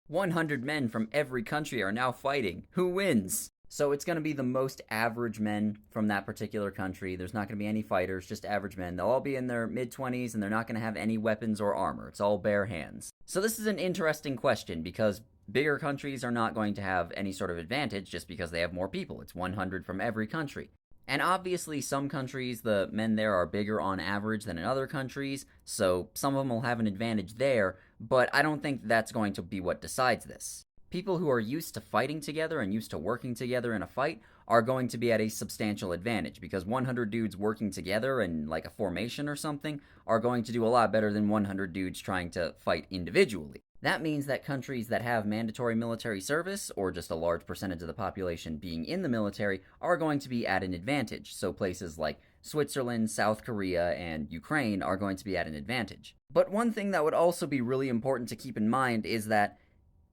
100 men from every country are now fighting. Who wins? So it's going to be the most average men from that particular country. There's not going to be any fighters, just average men. They'll all be in their mid 20s and they're not going to have any weapons or armor. It's all bare hands. So this is an interesting question because bigger countries are not going to have any sort of advantage just because they have more people. It's 100 from every country. And obviously, some countries, the men there are bigger on average than in other countries, so some of them will have an advantage there, but I don't think that's going to be what decides this. People who are used to fighting together and used to working together in a fight are going to be at a substantial advantage because 100 dudes working together in like a formation or something are going to do a lot better than 100 dudes trying to fight individually. That means that countries that have mandatory military service, or just a large percentage of the population being in the military, are going to be at an advantage. So places like Switzerland, South Korea, and Ukraine are going to be at an advantage. But one thing that would also be really important to keep in mind is that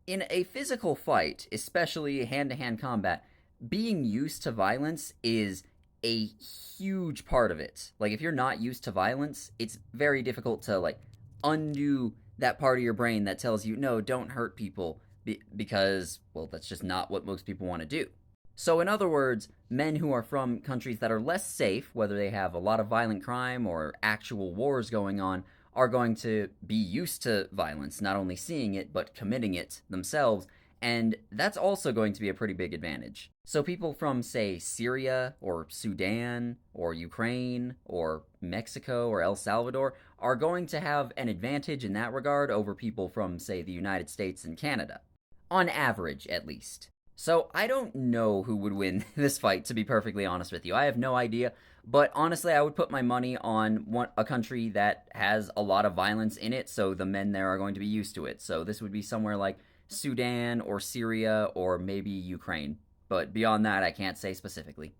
in a physical fight, especially hand to hand combat, being used to violence is a huge part of it. Like, if you're not used to violence, it's very difficult to, like, undo that part of your brain that tells you, no, don't hurt people because, well, that's just not what most people want to do. So, in other words, men who are from countries that are less safe, whether they have a lot of violent crime or actual wars going on, are going to be used to violence, not only seeing it, but committing it themselves. And that's also going to be a pretty big advantage. So, people from, say, Syria or Sudan or Ukraine or Mexico or El Salvador are going to have an advantage in that regard over people from, say, the United States and Canada. On average, at least. So I don't know who would win this fight, to be perfectly honest with you. I have no idea. But honestly, I would put my money on a country that has a lot of violence in it, so the men there are going to be used to it. So this would be somewhere like Sudan or Syria or maybe Ukraine. But beyond that, I can't say specifically.